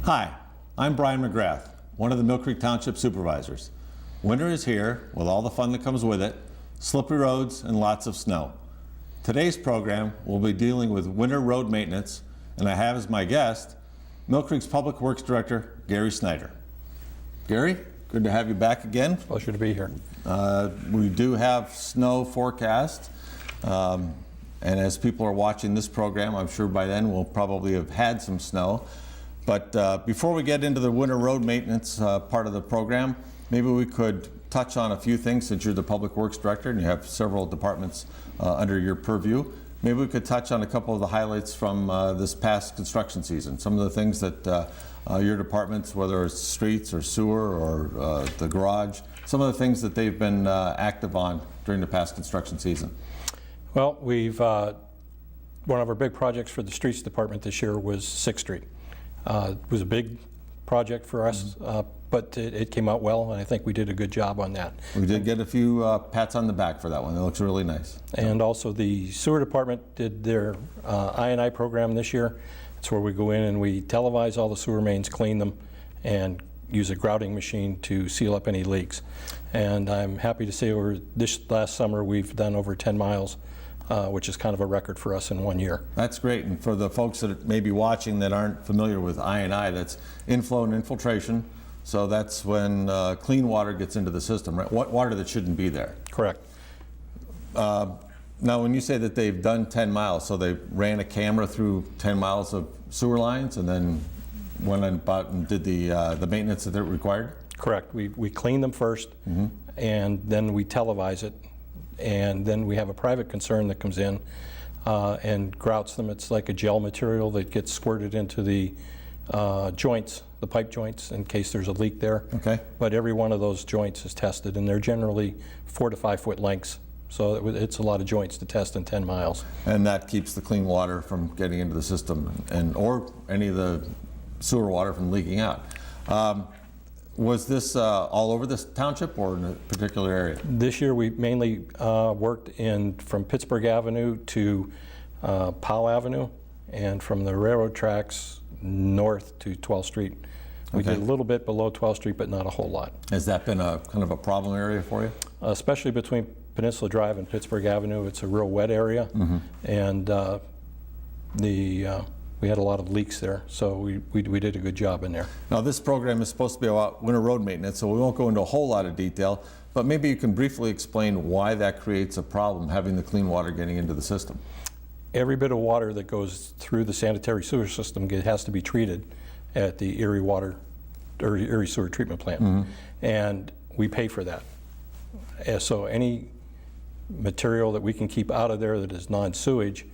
Hi, I'm Brian McGrath, one of the Millcreek Township supervisors. Winter is here with all the fun that comes with it, slippery roads and lots of snow. Today's program will be dealing with winter road maintenance, and I have as my guest Millcreek's Public Works Director, Gary Snyder. Gary, good to have you back again. Pleasure to be here. We do have snow forecast, and as people are watching this program, I'm sure by then we'll probably have had some snow. But before we get into the winter road maintenance part of the program, maybe we could touch on a few things since you're the Public Works Director and you have several departments under your purview. Maybe we could touch on a couple of the highlights from this past construction season. Some of the things that your departments, whether it's streets or sewer or the garage, some of the things that they've been active on during the past construction season. Well, we've one of our big projects for the streets department this year was 6th Street. It was a big project for us, but it came out well, and I think we did a good job on that. We did get a few pats on the back for that one. It looks really nice. And also the sewer department did their I&I program this year. It's where we go in and we televise all the sewer mains, clean them, and use a grouting machine to seal up any leaks. And I'm happy to say over this last summer we've done over 10 miles, which is kind of a record for us in 1 year. That's great, and for the folks that may be watching that aren't familiar with I&I, that's inflow and infiltration. So that's when clean water gets into the system, right? What water that shouldn't be there. Correct. Now, when you say that they've done 10 miles, so they ran a camera through 10 miles of sewer lines and then went about and did the maintenance that they're required? Correct. We clean them first, and then we televise it, and then we have a private concern that comes in and grouts them. It's like a gel material that gets squirted into the joints, the pipe joints, in case there's a leak there. Okay. But every one of those joints is tested, and they're generally 4 to 5 foot lengths. So it's a lot of joints to test in 10 miles. And that keeps the clean water from getting into the system or any of the sewer water from leaking out. Was this all over this township or in a particular area? This year we mainly worked from Pittsburgh Avenue to Powell Avenue, and from the railroad tracks north to 12th Street. We did a little bit below 12th Street, but not a whole lot. Has that been a kind of a problem area for you? Especially between Peninsula Drive and Pittsburgh Avenue. It's a real wet area, and we had a lot of leaks there, so we did a good job in there. Now, this program is supposed to be about winter road maintenance, so we won't go into a whole lot of detail, but maybe you can briefly explain why that creates a problem, having the clean water getting into the system. Every bit of water that goes through the sanitary sewer system has to be treated at the Erie Sewer Treatment Plant, and we pay for that. So any material that we can keep out of there that is non-sewage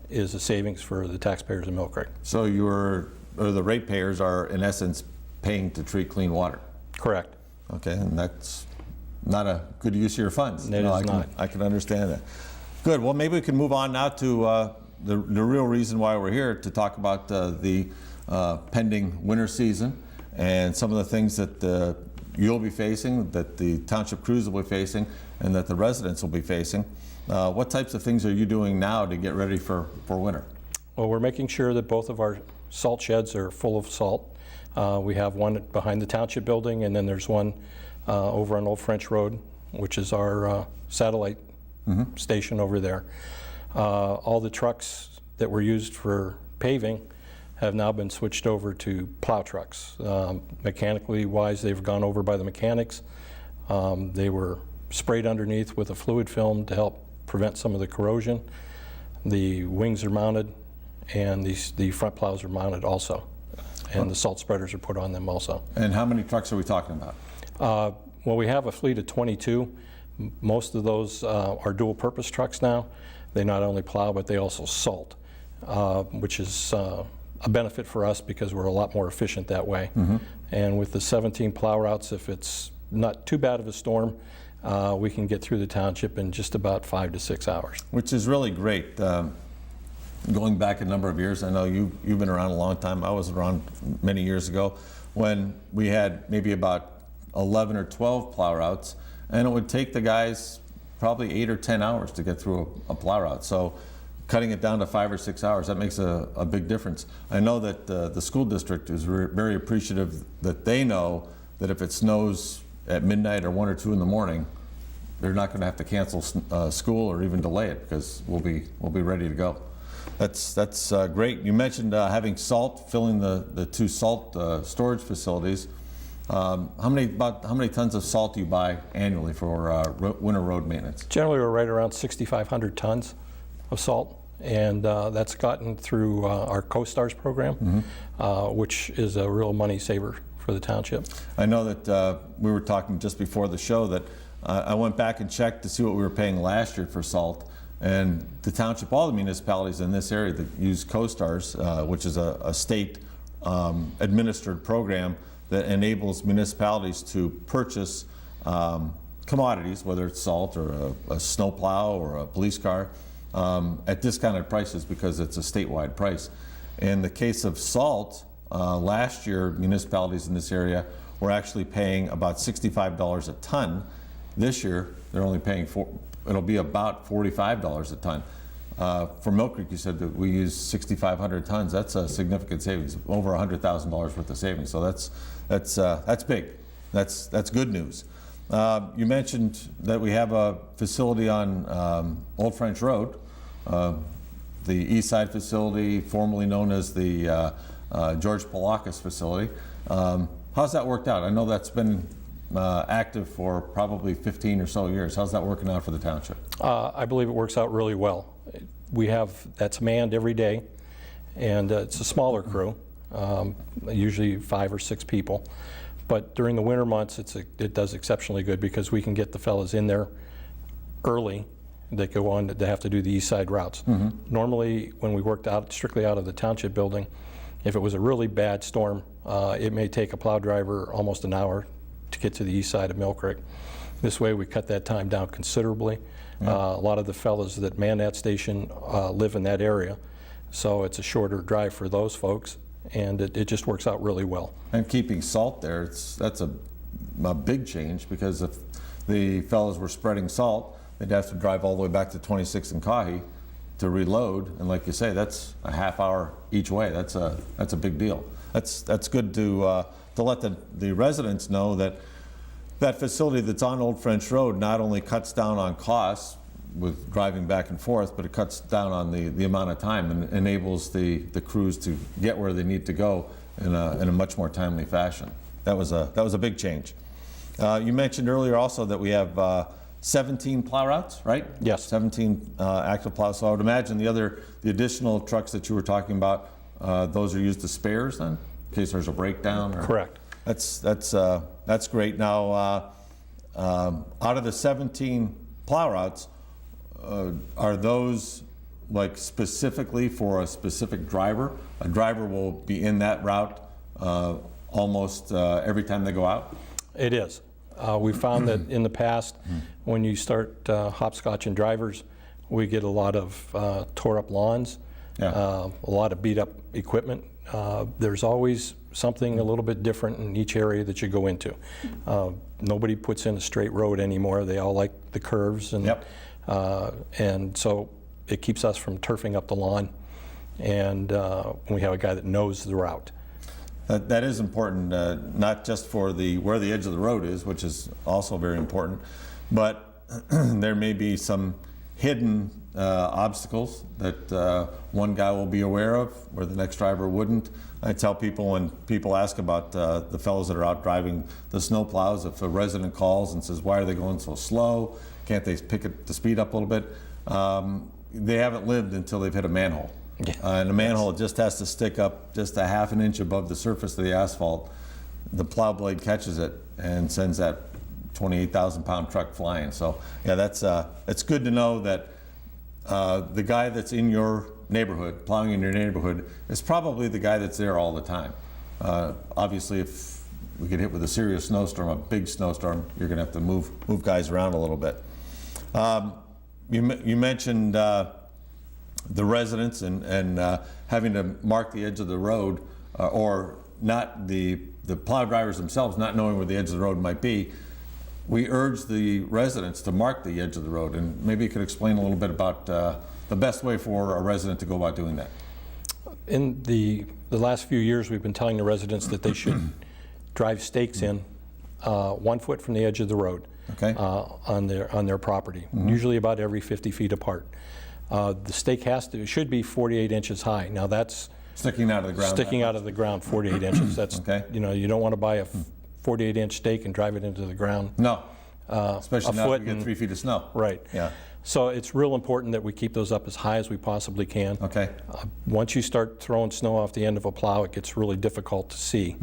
is a savings for the taxpayers in Millcreek. So the ratepayers are in essence paying to treat clean water? Correct. Okay, and that's not a good use of your funds. It is not. I can understand that. Good, well maybe we can move on now to the real reason why we're here, to talk about the pending winter season and some of the things that you'll be facing, that the township crews will be facing, and that the residents will be facing. What types of things are you doing now to get ready for winter? Well, we're making sure that both of our salt sheds are full of salt. We have one behind the Township building, and then there's one over on Old French Road, which is our satellite station over there. All the trucks that were used for paving have now been switched over to plow trucks. Mechanically wise, they've gone over by the mechanics. They were sprayed underneath with a fluid film to help prevent some of the corrosion. The wings are mounted, and the front plows are mounted also, and the salt spreaders are put on them also. And how many trucks are we talking about? Well, we have a fleet of 22. Most of those are dual-purpose trucks now. They not only plow, but they also salt, which is a benefit for us because we're a lot more efficient that way. And with the 17 plow routes, if it's not too bad of a storm, we can get through the township in just about 5 to 6 hours. Which is really great. Going back a number of years, I know you've been around a long time. I was around many years ago when we had maybe about 11 or 12 plow routes, and it would take the guys probably 8 or 10 hours to get through a plow route. So cutting it down to 5 or 6 hours, that makes a big difference. I know that the school district is very appreciative that they know that if it snows at midnight or 1 or 2 in the morning, they're not going to have to cancel school or even delay it, because we'll be ready to go. That's great. You mentioned having salt, filling the 2 salt storage facilities. How many tons of salt do you buy annually for winter road maintenance? Generally, we're right around 6,500 tons of salt, and that's gotten through our Co-Stars program, which is a real money saver for the township. I know that we were talking just before the show that I went back and checked to see what we were paying last year for salt, and the township, all the municipalities in this area that use Co-Stars, which is a state administered program that enables municipalities to purchase commodities, whether it's salt or a snowplow or a police car, at discounted prices because it's a statewide price. In the case of salt, last year municipalities in this area were actually paying about $65 a ton. This year they're only paying it'll be about $45 a ton. For Millcreek, you said that we use 6,500 tons. That's a significant savings, over $100,000 worth of savings. So that's big. That's good news. You mentioned that we have a facility on Old French Road, the East Side facility, formerly known as the George Polakis facility. How's that worked out? I know that's been active for probably 15 or so years. How's that working out for the township? I believe it works out really well. That's manned every day, and it's a smaller crew, usually 5 or 6 people. But during the winter months, it does exceptionally good because we can get the fellas in there early that go on to have to do the east side routes. Normally, when we worked strictly out of the township building, if it was a really bad storm, it may take a plow driver almost an hour to get to the east side of Millcreek. This way we cut that time down considerably. A lot of the fellas that man that station live in that area, so it's a shorter drive for those folks, and it just works out really well. And keeping salt there, that's a big change, because if the fellas were spreading salt, they'd have to drive all the way back to 26 and Kahi to reload, and like you say, that's a half hour each way. That's a big deal. That's good to let the residents know that that facility that's on Old French Road not only cuts down on costs with driving back and forth, but it cuts down on the amount of time and enables the crews to get where they need to go in a much more timely fashion. That was a big change. You mentioned earlier also that we have 17 plow routes, right? Yes. 17 active plows. So I would imagine the additional trucks that you were talking about, those are used as spares then, in case there's a breakdown? Or? Correct. That's great. Now, out of the 17 plow routes, are those like specifically for a specific driver? A driver will be in that route almost every time they go out? It is. We found that in the past, when you start hopscotching drivers, we get a lot of tore up lawns, a lot of beat up equipment. There's always something a little bit different in each area that you go into. Nobody puts in a straight road anymore. They all like the curves, and so it keeps us from turfing up the lawn, and we have a guy that knows the route. That is important, not just for where the edge of the road is, which is also very important, but there may be some hidden obstacles that one guy will be aware of where the next driver wouldn't. I tell people, when people ask about the fellows that are out driving the snow plows, if a resident calls and says, why are they going so slow? Can't they pick the speed up a little bit? They haven't lived until they've hit a manhole. And a manhole just has to stick up just a half an inch above the surface of the asphalt. The plow blade catches it and sends that 28,000-pound truck flying. So yeah, it's good to know that the guy that's in your neighborhood, plowing in your neighborhood, is probably the guy that's there all the time. Obviously, if we get hit with a serious snowstorm, a big snowstorm, you're going to have to move guys around a little bit. You mentioned the residents and having to mark the edge of the road, or not the plow drivers themselves not knowing where the edge of the road might be. we urge the residents to mark the edge of the road, and maybe you could explain a little bit about the best way for a resident to go about doing that. In the last few years, we've been telling the residents that they should drive stakes in 1 foot from the edge of the road. Okay. On their property, usually about every 50 feet apart. The stake should be 48 inches high. Now that's Sticking out of the ground. sticking out of the ground 48 inches. That's Okay. You don't want to buy a 48-inch stake and drive it into the ground. No, especially now foot if we get 3 feet of snow. Right. Yeah. So it's real important that we keep those up as high as we possibly can. Okay. Once you start throwing snow off the end of a plow, it gets really difficult to see.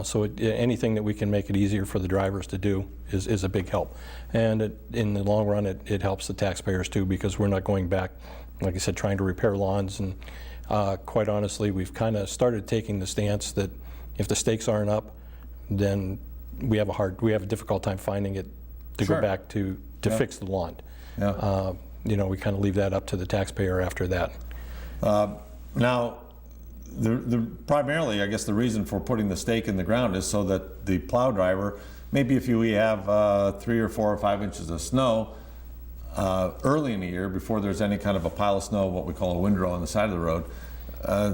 So anything that we can make it easier for the drivers to do is a big help. And in the long run, it helps the taxpayers too, because we're not going back, like I said, trying to repair lawns. And quite honestly, we've kind of started taking the stance that if the stakes aren't up, then we have a difficult time finding it to Sure. go back to fix the lawn. Yeah. We kind of leave that up to the taxpayer after that. Now, primarily, I guess the reason for putting the stake in the ground is so that the plow driver, maybe if we have 3 or 4 or 5 inches of snow early in the year, before there's any kind of a pile of snow, what we call a windrow on the side of the road,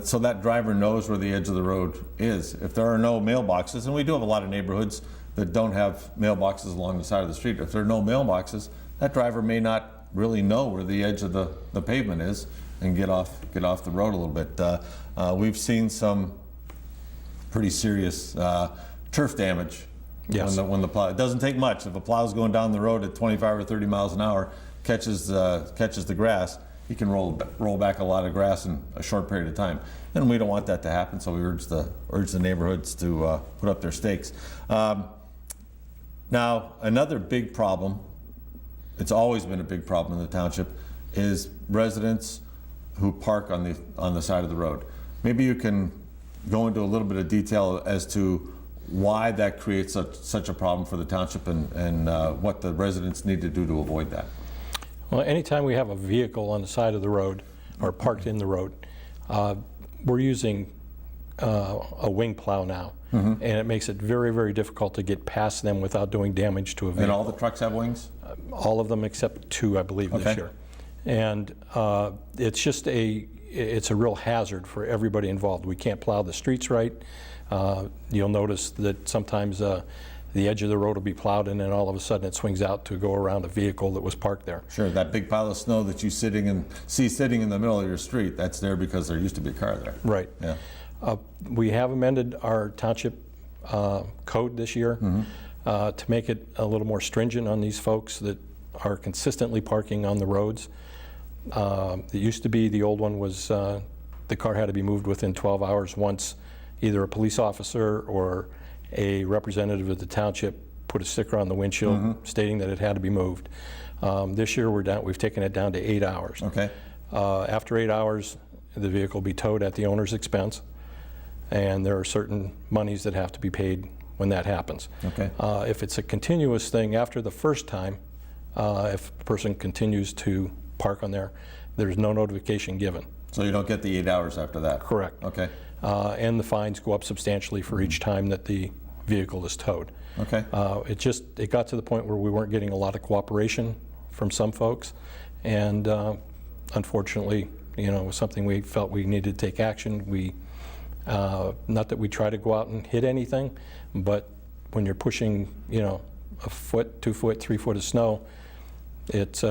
so that driver knows where the edge of the road is. If there are no mailboxes, and we do have a lot of neighborhoods that don't have mailboxes along the side of the street, if there are no mailboxes, that driver may not really know where the edge of the pavement is and get off the road a little bit. We've seen some pretty serious turf damage. Yes. When the plow, it doesn't take much. If a plow's going down the road at 25 or 30 miles an hour, catches the grass, he can roll back a lot of grass in a short period of time. And we don't want that to happen, so we urge the neighborhoods to put up their stakes. Now, another big problem, it's always been a big problem in the township, is residents who park on the side of the road. Maybe you can go into a little bit of detail as to why that creates such a problem for the township and what the residents need to do to avoid that. Well, anytime we have a vehicle on the side of the road or parked in the road, we're using a wing plow now, and it makes it very, very difficult to get past them without doing damage to a vehicle. And all the trucks have wings? All of them except 2, I believe, this year. And it's just it's a real hazard for everybody involved. We can't plow the streets right. You'll notice that sometimes the edge of the road will be plowed, and then all of a sudden it swings out to go around a vehicle that was parked there. Sure, that big pile of snow that you see sitting in the middle of your street, that's there because there used to be a car there. Right. Yeah. We have amended our township code this year to make it a little more stringent on these folks that are consistently parking on the roads. It used to be, the old one was the car had to be moved within 12 hours once either a police officer or a representative of the township put a sticker on the windshield stating that it had to be moved. This year we've taken it down to 8 hours. Okay. After 8 hours, the vehicle will be towed at the owner's expense, and there are certain monies that have to be paid when that happens. Okay. If it's a continuous thing after the first time, if a person continues to park on there, there's no notification given. So you don't get the 8 hours after that? Correct. Okay. And the fines go up substantially for each time that the vehicle is towed. Okay. It got to the point where we weren't getting a lot of cooperation from some folks, and unfortunately, it was something we felt we needed to take action. Not that we try to go out and hit anything, but when you're pushing, a foot, 2 foot, 3 foot of snow, it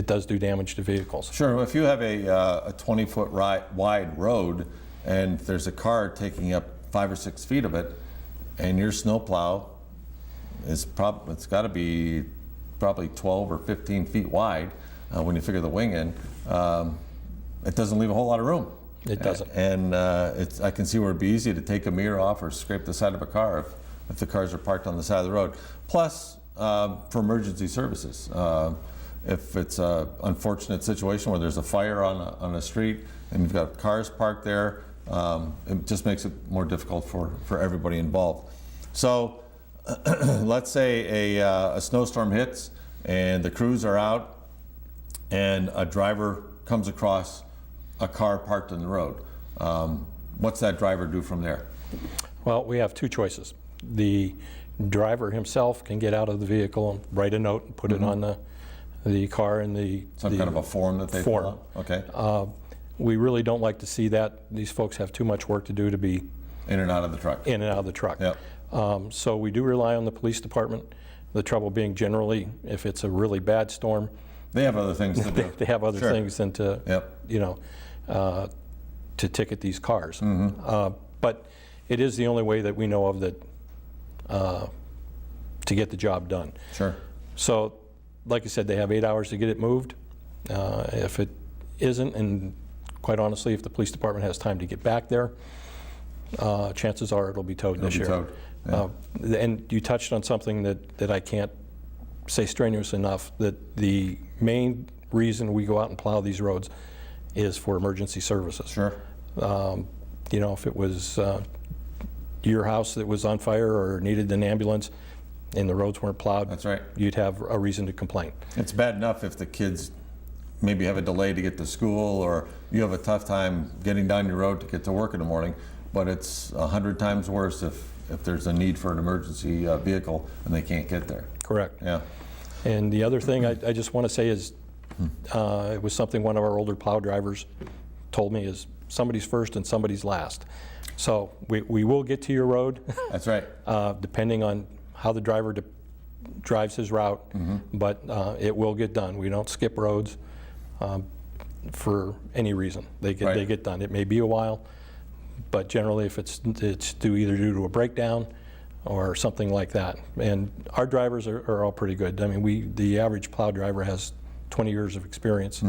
does do damage to vehicles. Sure. If you have a 20-foot wide road and there's a car taking up 5 or 6 feet of it, and your snowplow it's got to be probably 12 or 15 feet wide when you figure the wing in, it doesn't leave a whole lot of room. It doesn't. And I can see where it'd be easy to take a mirror off or scrape the side of a car if the cars are parked on the side of the road. Plus, for emergency services. If it's an unfortunate situation where there's a fire on a street and you've got cars parked there, it just makes it more difficult for everybody involved. So let's say a snowstorm hits and the crews are out and a driver comes across a car parked in the road. What's that driver do from there? Well, we have 2 choices. The driver himself can get out of the vehicle and write a note and put it on the car and Some kind of a form that they fill form. out? Okay. We really don't like to see that. These folks have too much work to do to be In and out of the truck. in and out of the truck. Yep. So we do rely on the police department. The trouble being generally, if it's a really bad storm, They have other things to do. they have other Sure. things than to, Yep. you know, to ticket these cars. But it is the only way that we know of that to get the job done. Sure. So, like I said, they have 8 hours to get it moved. If it isn't, and quite honestly, if the police department has time to get back there, chances are it'll be towed this It'll year. be towed, yeah. And you touched on something that I can't say strenuous enough, that the main reason we go out and plow these roads is for emergency services. Sure. You know, if it was your house that was on fire or needed an ambulance and the roads weren't plowed, That's right. you'd have a reason to complain. It's bad enough if the kids maybe have a delay to get to school, or you have a tough time getting down your road to get to work in the morning, but it's 100 times worse if there's a need for an emergency vehicle and they can't get there. Correct. Yeah. And the other thing I just want to say is, it was something one of our older plow drivers told me, is somebody's first and somebody's last. So we will get to your road, That's right. depending on how the driver drives his route, but it will get done. We don't skip roads for any reason. They Right. get done. It may be a while, but generally if it's either due to a breakdown or something like that. And our drivers are all pretty good. I mean, the average plow driver has 20 years of experience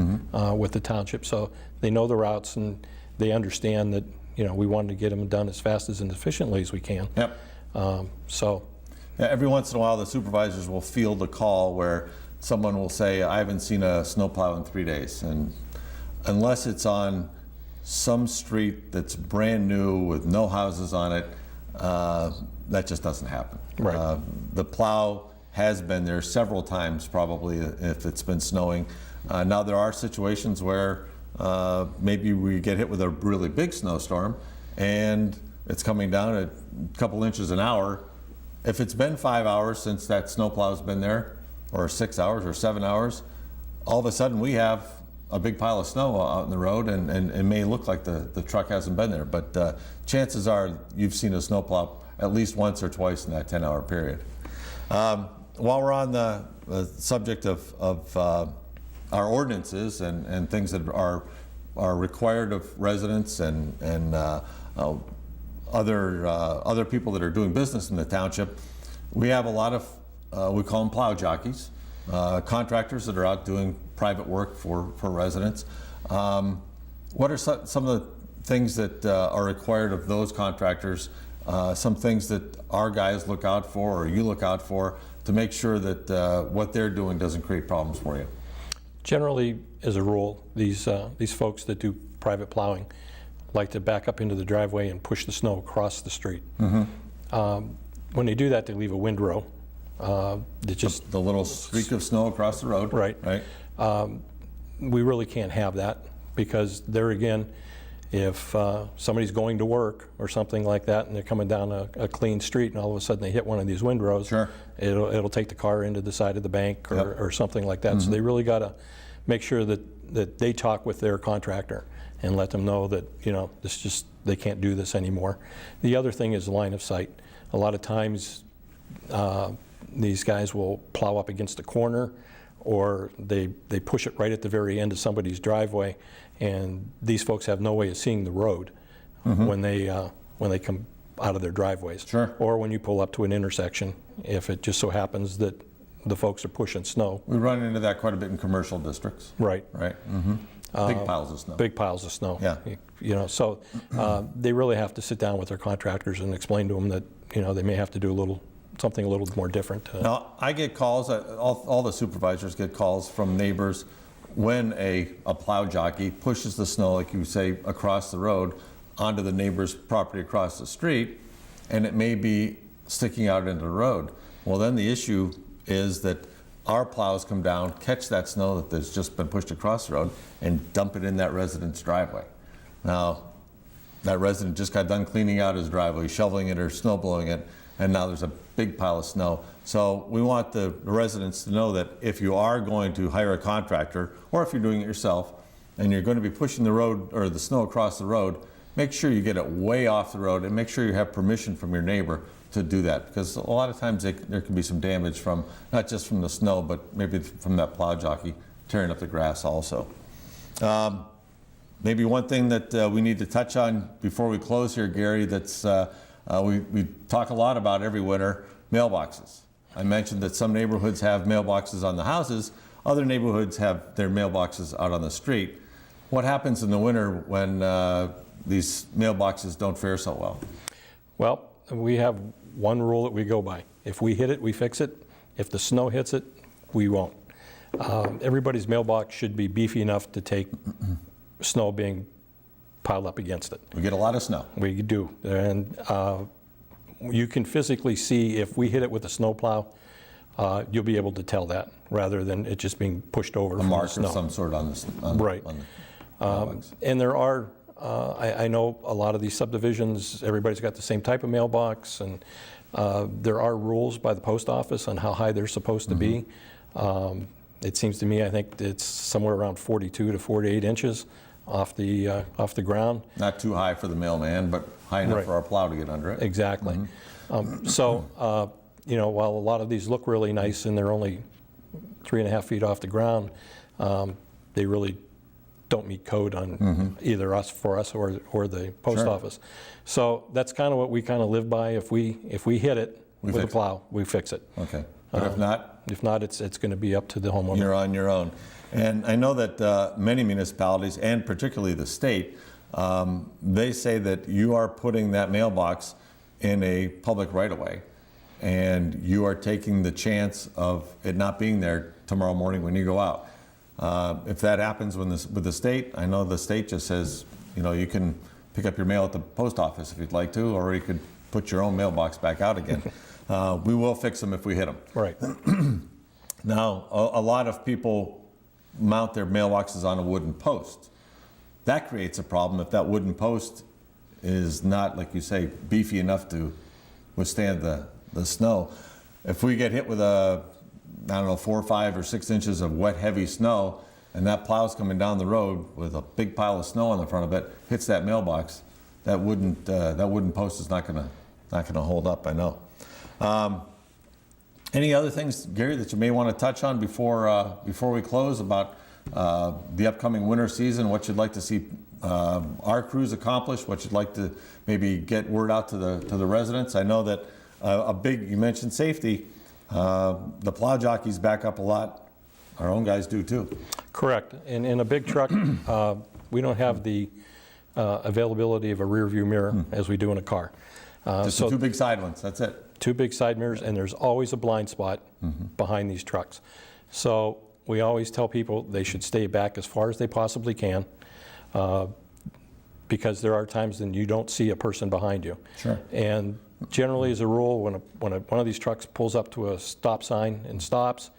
with the township, so they know the routes and they understand that, you know, we wanted to get them done as fast and efficiently as we can. Yep. So Yeah, every once in a while, the supervisors will field a call where someone will say, I haven't seen a snowplow in 3 days. And unless it's on some street that's brand new with no houses on it, that just doesn't happen. Right. The plow has been there several times, probably, if it's been snowing. Now, there are situations where maybe we get hit with a really big snowstorm and it's coming down a couple inches an hour. If it's been 5 hours since that snowplow's been there, or 6 hours or 7 hours, all of a sudden we have a big pile of snow out in the road, and it may look like the truck hasn't been there, but chances are you've seen a snowplow at least once or twice in that 10-hour period. While we're on the subject of our ordinances and things that are required of residents and other people that are doing business in the township, we have a lot of, we call them plow jockeys, contractors that are out doing private work for residents. What are some of the things that are required of those contractors, some things that our guys look out for or you look out for to make sure that what they're doing doesn't create problems for you? generally, as a rule, these folks that do private plowing like to back up into the driveway and push the snow across the street. When they do that, they leave a windrow. The little streak of snow across the road. Right. Right. We really can't have that, because there again, if somebody's going to work or something like that and they're coming down a clean street and all of a sudden they hit one of these windrows, Sure. it'll take the car into the side of the bank or something like that. So they really got to make sure that they talk with their contractor and let them know that, you know, they can't do this anymore. The other thing is line of sight. A lot of times these guys will plow up against a corner, or they push it right at the very end of somebody's driveway, and these folks have no way of seeing the road when they come out of their driveways. Sure. Or when you pull up to an intersection, if it just so happens that the folks are pushing snow. We run into that quite a bit in commercial districts. Right. Right. Big piles of snow. Big piles of snow. Yeah. You know, so they really have to sit down with their contractors and explain to them that, you know, they may have to do something a little more different. Now, I get calls, all the supervisors get calls from neighbors when a plow jockey pushes the snow, like you say, across the road onto the neighbor's property across the street, and it may be sticking out into the road. Well, then the issue is that our plows come down, catch that snow that's just been pushed across the road, and dump it in that resident's driveway. Now, that resident just got done cleaning out his driveway, shoveling it or snow blowing it, and now there's a big pile of snow. So we want the residents to know that if you are going to hire a contractor, or if you're doing it yourself, and you're going to be pushing the road or the snow across the road, make sure you get it way off the road and make sure you have permission from your neighbor to do that, because a lot of times there can be some damage from, not just from the snow, but maybe from that plow jockey tearing up the grass also. Maybe one thing that we need to touch on before we close here, Gary, that's we talk a lot about every winter, mailboxes. I mentioned that some neighborhoods have mailboxes on the houses, other neighborhoods have their mailboxes out on the street. What happens in the winter when these mailboxes don't fare so well? Well, we have one rule that we go by. If we hit it, we fix it. If the snow hits it, we won't. Everybody's mailbox should be beefy enough to take snow being piled up against it. We get a lot of snow. We do. And you can physically see if we hit it with a snowplow, you'll be able to tell that rather than it just being pushed over from the Mark snow. of some sort on the Right. And there are, I know a lot of these subdivisions, everybody's got the same type of mailbox, and there are rules by the post office on how high they're supposed to be. It seems to me, I think it's somewhere around 42 to 48 inches off the ground. Not too high for the mailman, but high enough for our plow to get under it. Exactly. So, you know, while a lot of these look really nice and they're only 3.5 feet off the ground, they really don't meet code on either for us or the post office. So that's kind of what we kind of live by. If we hit it with a plow, we fix it. Okay. But if not? If not, it's going to be up to the homeowner. You're on your own. And I know that many municipalities, and particularly the state, they say that you are putting that mailbox in a public right-of-way, and you are taking the chance of it not being there tomorrow morning when you go out. If that happens with the state, I know the state just says, you know, you can pick up your mail at the post office if you'd like to, or you could put your own mailbox back out again. We will fix them if we hit them. Right. Now, a lot of people mount their mailboxes on a wooden post. That creates a problem if that wooden post is not, like you say, beefy enough to withstand the snow. If we get hit with I don't know, 4, 5, or 6 inches of wet, heavy snow, and that plow's coming down the road with a big pile of snow on the front of it, hits that mailbox, that wooden post is not gonna hold up, I know. Any other things, Gary, that you may want to touch on before we close about the upcoming winter season, what you'd like to see our crews accomplish, what you'd like to maybe get word out to the residents? I know that you mentioned safety. The plow jockeys back up a lot. Our own guys do too. Correct. And in a big truck, we don't have the availability of a rear view mirror as we do in a car. Just the 2 big side ones, that's it. 2 big side mirrors, and there's always a blind spot behind these trucks. So we always tell people they should stay back as far as they possibly can, because there are times when you don't see a person behind you. Sure. And generally, as a rule, when one of these trucks pulls up to a stop sign and stops,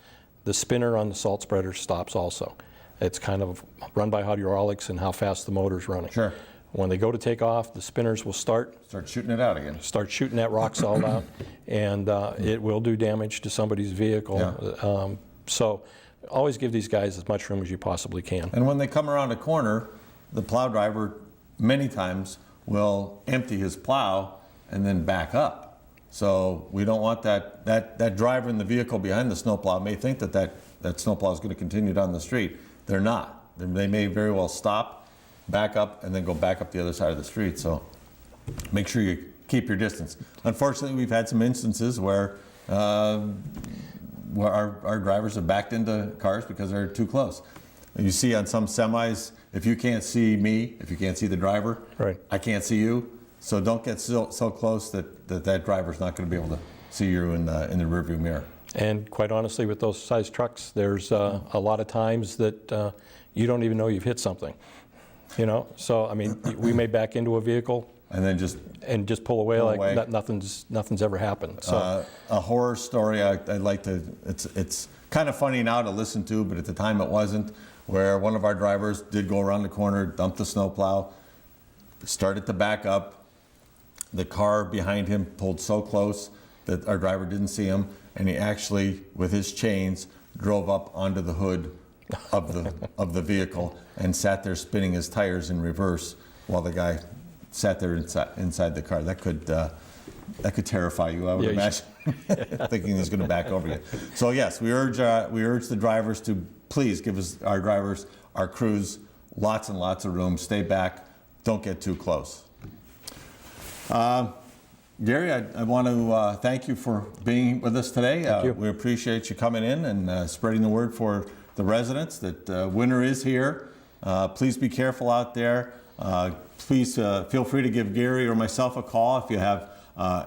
the spinner on the salt spreader stops also. It's kind of run by hydraulics and how fast the motor's running. Sure. When they go to take off, the spinners will start shooting it out again. Start shooting that rock salt out, and it will do damage to somebody's vehicle. Yeah. So always give these guys as much room as you possibly can. And when they come around a corner, the plow driver many times will empty his plow and then back up. So we don't want that driver in the vehicle behind the snowplow may think that snowplow is going to continue down the street. They're not. They may very well stop, back up, and then go back up the other side of the street. So make sure you keep your distance. Unfortunately, we've had some instances where our drivers have backed into cars because they're too close. You see on some semis, if you can't see me, if you can't see the driver, right, I can't see you. So don't get so close that driver's not going to be able to see you in the rearview mirror. And quite honestly, with those size trucks, there's a lot of times that you don't even know you've hit something. You know, so I mean, we may back into a vehicle and then just pull away like nothing's ever happened. So a horror story I'd like to. It's kind of funny now to listen to, but at the time it wasn't. Where one of our drivers did go around the corner, dump the snowplow, started to back up. The car behind him pulled so close that our driver didn't see him, and he actually, with his chains, drove up onto the hood of the vehicle and sat there spinning his tires in reverse while the guy sat there inside the car. That could terrify you, I would imagine, thinking he's going to back over you. So yes, we urge the drivers to please give our drivers, our crews, lots and lots of room. Stay back. Don't get too close. Gary, I want to thank you for being with us today. Thank you. We appreciate you coming in and spreading the word for the residents that winter is here. Please be careful out there. Please feel free to give Gary or myself a call if you have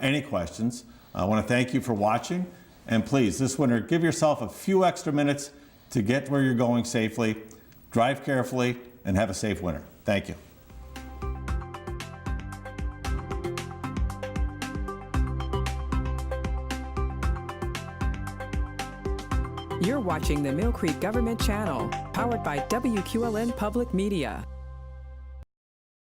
any questions. I want to thank you for watching. And please, this winter, give yourself a few extra minutes to get where you're going safely. Drive carefully and have a safe winter. Thank you. You're watching the Millcreek Government Channel, powered by WQLN Public Media.